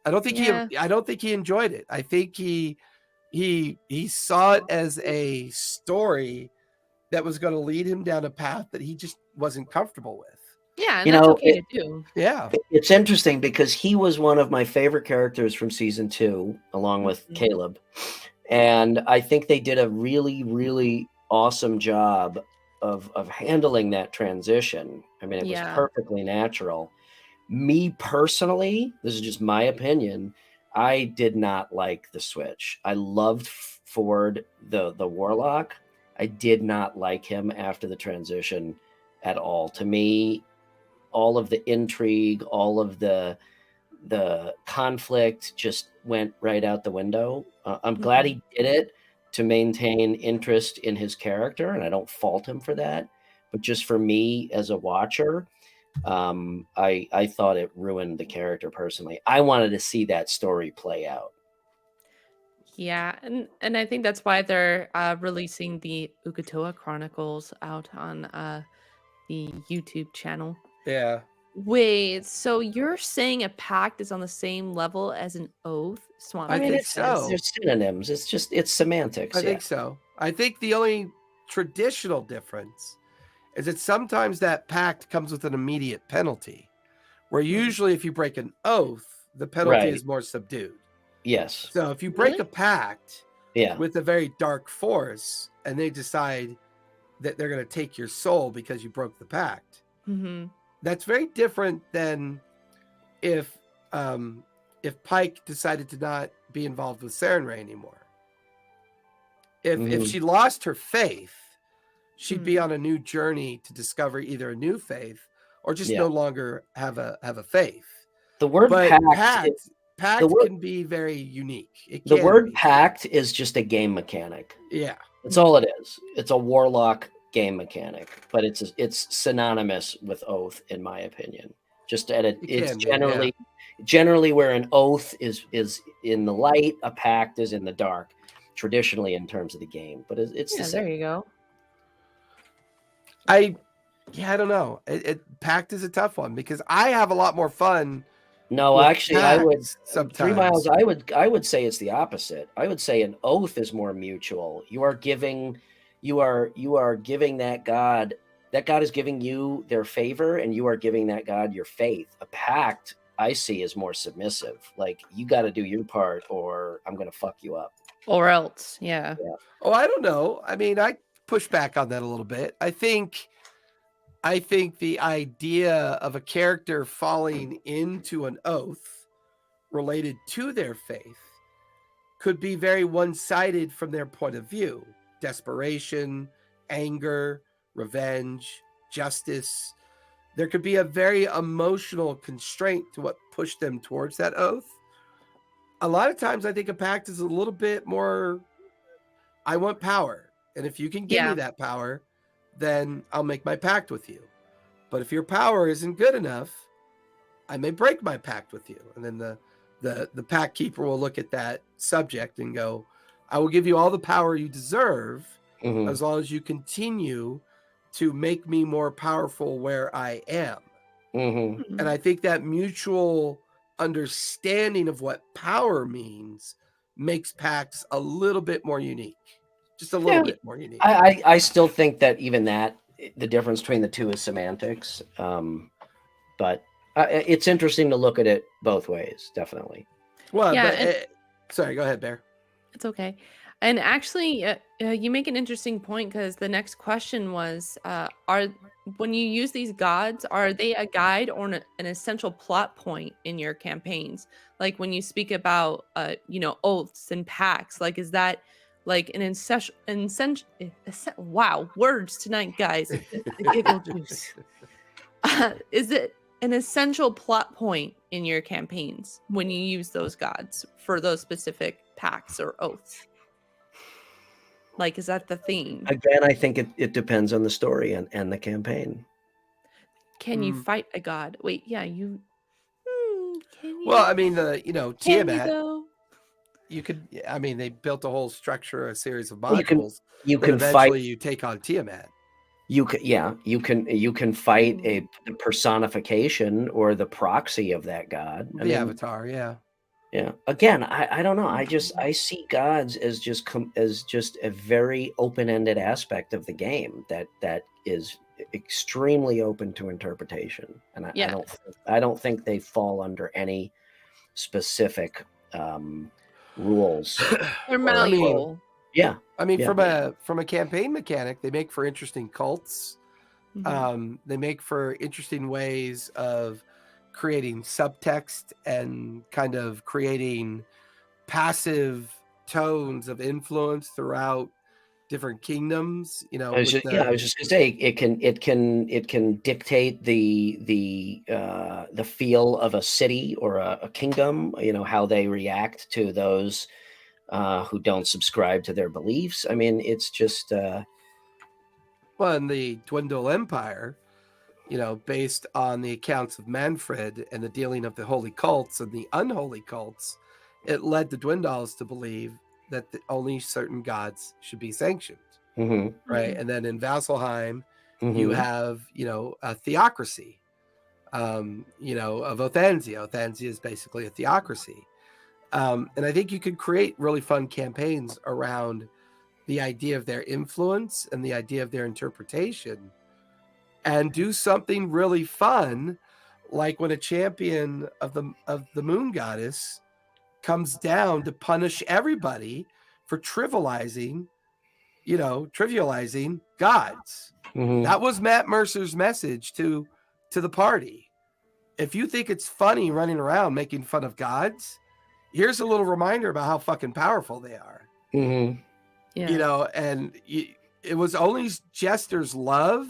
I don't think he enjoyed it. I think he saw it as a story that was going to lead him down a path that he just wasn't comfortable with. Yeah, and You that's know, okay to do. Yeah. It's interesting because he was one of my favorite characters from season 2, along with Mhm. Caleb. And I think they did a really, really awesome job of handling that transition. I mean, it was Yeah. perfectly natural. Me personally, this is just my opinion, I did not like the switch. I loved Ford, the warlock. I did not like him after the transition at all. To me, all of the intrigue, all of the conflict just went right out the window. I'm glad he did it to maintain interest in his character, and I don't fault him for that. But just for me as a watcher, I thought it ruined the character personally. I wanted to see that story play out. Yeah, and I think that's why they're releasing the Ukatoa Chronicles out on the YouTube channel. Yeah. Wait, so you're saying a pact is on the same level as an oath? I Swami think says. so. There's synonyms. It's semantics. I think so. I think the only traditional difference is that sometimes that pact comes with an immediate penalty, where usually if you break an oath, the penalty Right. is more subdued. Yes. So if you break Really? a pact Yeah. with a very dark force and they decide that they're going to take your soul because you broke the pact, Mm-hmm. that's very different than if Pike decided to not be involved with Sarenrae anymore. If Mhm. she lost her faith, she'd Hmm. be on a new journey to discover either a new faith or just Yeah. no longer have a faith. The word But pact. pact word- can be very unique. It The can word be. pact is just a game mechanic. Yeah. That's all it is. It's a warlock game mechanic, but it's synonymous with oath, in my opinion. Just at it, It it's can be, yeah. generally where an oath is in the light, a pact is in the dark, traditionally in terms of the game. But it's the Yeah, same. there you go. I don't know. Pact is a tough one because I have a lot more fun. No, with actually, I would pacts 3 sometimes. miles. I would say it's the opposite. I would say an oath is more mutual. You are giving that god. That god is giving you their favor, and you are giving that god your faith. A pact, I see, is more submissive. Like, you got to do your part, or I'm going to fuck you up. Or else, yeah. Oh, I don't know. I mean, I push back on that a little bit. I think the idea of a character falling into an oath related to their faith could be very one-sided from their point of view. Desperation, anger, revenge, justice. There could be a very emotional constraint to what pushed them towards that oath. A lot of times I think a pact is a little bit more, I want power. And if you can give me Yeah. that power, then I'll make my pact with you. But if your power isn't good enough, I may break my pact with you. And then the pact keeper will look at that subject and go, I will give you all the power you deserve Mhm. as long as you continue to make me more powerful where I am. Mhm. And I think that mutual understanding of what power means makes pacts a little bit more unique. Just a little bit more unique. I still think that even that the difference between the two is semantics. But it's interesting to look at it both ways, definitely. Well, Yeah, but and- sorry, go ahead, Bear. It's okay. And actually, you make an interesting point because the next question was, when you use these gods, are they a guide or an essential plot point in your campaigns? Like when you speak about, oaths and pacts, like is that like an wow, words tonight, guys. The giggle juice. Is it an essential plot point in your campaigns when you use those gods for those specific pacts or oaths? Like, is that the theme? Again, I think it depends on the story and the campaign. Can you fight a god? Wait, yeah, you. Can you? Well, I mean, Can you Tiamat, though? you could. I mean, they built a whole structure, a series of Well, modules. you that can fight. eventually you take on Tiamat. You can fight the personification or the proxy of that god. The avatar, yeah. Yeah. Again, I don't know. I see gods as just a very open-ended aspect of the game that is extremely open to interpretation, and Yes. I don't think they fall under any specific rules. They're or- malleable. yeah, I mean, Yeah. from a campaign mechanic, they make for interesting cults. Mhm. They make for interesting ways of creating subtext and kind of creating passive tones of influence throughout different kingdoms. You know, I was just gonna say it can dictate the feel of a city or a kingdom. You know, how they react to those who don't subscribe to their beliefs. I mean, it's just well, in the Dwindle Empire, you know, based on the accounts of Manfred and the dealing of the holy cults and the unholy cults, it led the Dwindles to believe that only certain gods should be sanctioned, mhm, right? And then in Vasselheim, you mhm. have, you know, a theocracy, you know, of Othanzia. Othanzia is basically a theocracy. And I think you could create really fun campaigns around the idea of their influence and the idea of their interpretation, and do something really fun, like when a champion of the moon goddess comes down to punish everybody for trivializing gods. Mhm. That was Matt Mercer's message to the party. If you think it's funny running around making fun of gods, here's a little reminder about how fucking powerful they are. Mhm. Yeah. You know, and it was only Jester's love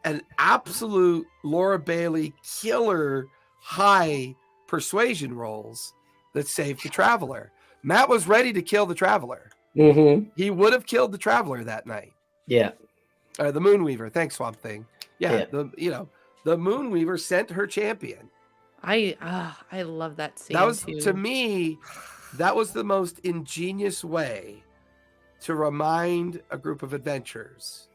and absolute Laura Bailey killer high persuasion rolls that saved the Traveler. Matt was ready to kill the Traveler. Mhm. He would have killed the Traveler that night. Yeah. The Moonweaver. Thanks, Swamp Thing. Yeah. Yeah. The Moonweaver sent her champion. I love that scene That was, too. to me, that was the most ingenious way to remind a group of adventurers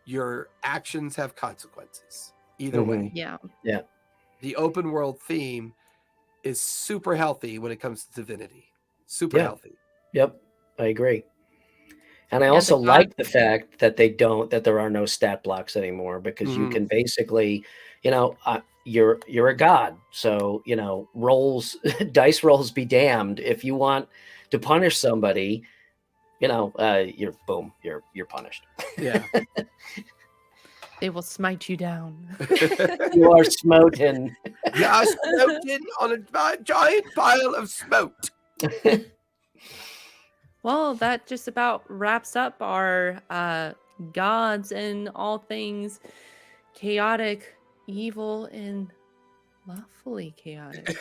your actions have consequences either way. Yeah. Yeah. The open world theme is super healthy when it comes to divinity. Super Yeah. healthy. Yep. I agree. And I Yeah, also the like god- the fact that there are no stat blocks anymore, because you Mhm. can basically, you know, you're a god, so you know, dice rolls be damned. If you want to punish somebody, you know, you're punished. Yeah. They will smite you down. You are smoten. You're smoking on a giant pile of smoke. Well, that just about wraps up our gods and all things chaotic, evil, and lawfully chaotic.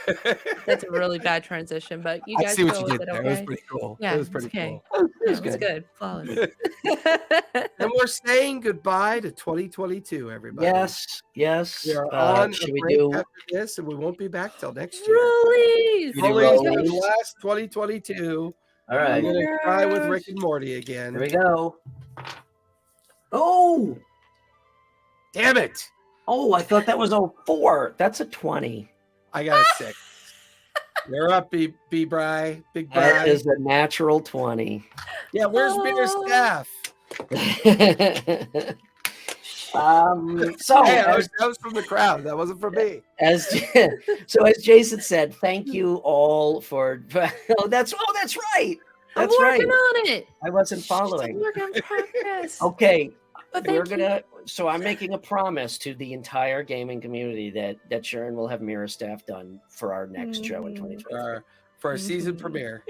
That's a really bad transition, but you I guys see what go you with did it, there. okay? It was pretty cool. Yeah, It was it's pretty okay. cool. Yeah, was it's good. good. Flawless. And we're saying goodbye to 2022, everybody. Yes. We are on Should a we break do after this, and we won't be back till next year. Release! We do Release for rollies? the last 2022. All I'm right? going to my try with gosh. Rick and Morty again. Here we go. Oh, Damn it. I thought that was 04. That's a 20. I got a 6. You're up, B Bry. Big That Bry. is a natural 20. Yeah, where's Beer's Oh. staff? So Hey, that was from the crowd. That wasn't from me. as Jason said, thank you all for. Oh, that's right. I'm That's right. working on it. I wasn't It's a following. work in progress. Okay, But we're thank you. So I'm making a promise to the entire gaming community that Sharon will have mirror staff done for our next show in 2023. For our season Mhm. premiere.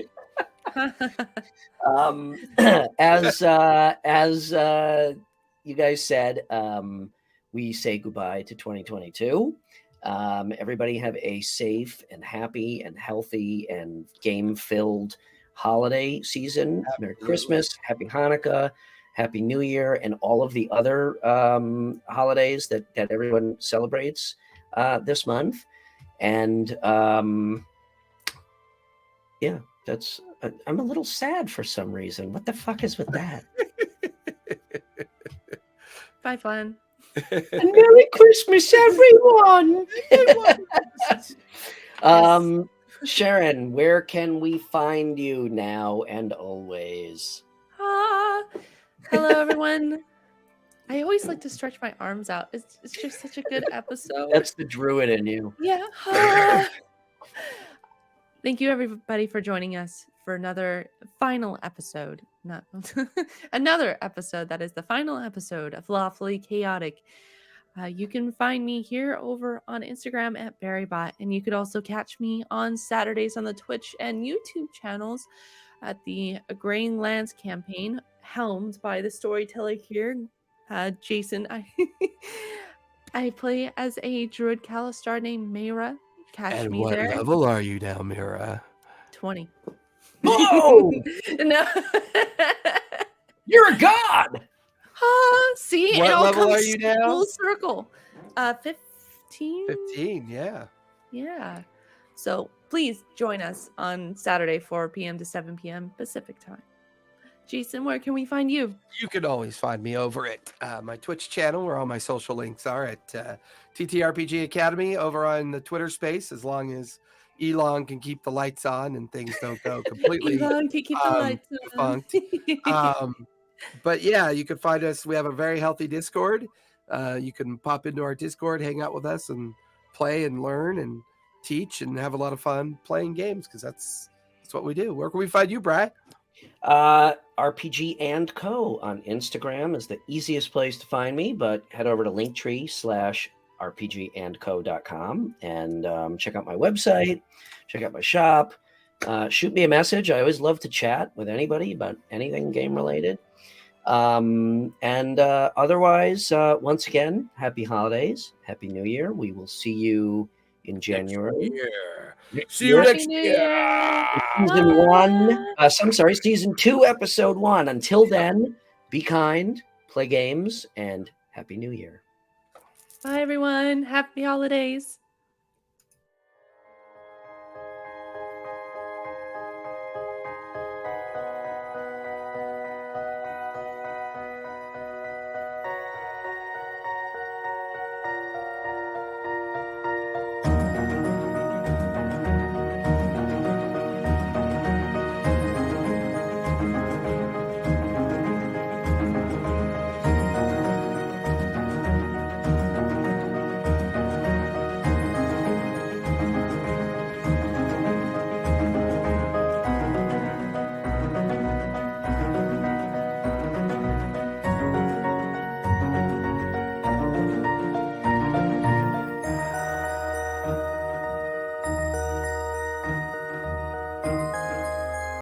As you guys said, we say goodbye to 2022. Everybody have a safe and happy and healthy and game-filled holiday season. Merry Absolutely. Christmas, Happy Hanukkah, Happy New Year, and all of the other holidays that everyone celebrates this month. And yeah, that's. I'm a little sad for some reason. What the fuck is with that? Bye, Glenn. And Merry Christmas, everyone. Sharon, where can we find you now and always? Hello, everyone. I always like to stretch my arms out. It's just such a good episode. That's the druid in you. Yeah. Thank you, everybody, for joining us for another final episode. Not another episode. That is the final episode of Lawfully Chaotic. You can find me here over on Instagram at BarryBot, and you could also catch me on Saturdays on the Twitch and YouTube channels at the Graying Lands campaign, helmed by the storyteller here, Jason. I play as a druid Kalistar named Mayra. Catch And me what there. level are you now, Mira? 20. Whoa! No. You're a god! See, What it all level comes are you now? full circle. 15. 15, yeah. Yeah. So please join us on Saturday, 4 p.m. to 7 p.m. Pacific time. Jason, where can we find you? You can always find me over at my Twitch channel, where all my social links are at TTRPG Academy over on the Twitter space, as long as Elon can keep the lights on and things don't go completely Elon can keep the lights on. defunct. But yeah, you can find us. We have a very healthy Discord. You can pop into our Discord, hang out with us, and play and learn and teach and have a lot of fun playing games, because that's what we do. Where can we find you, Brad? RPG and Co on Instagram is the easiest place to find me, but head over to linktree/rpgandco.com and check out my website, check out my shop, shoot me a message. I always love to chat with anybody about anything game related. Otherwise, once again, happy holidays, happy new year. We will see you in January. See you next year. Season 1. Season 2, episode 1. Until then, be kind, play games, and happy new year. Bye, everyone. Happy holidays.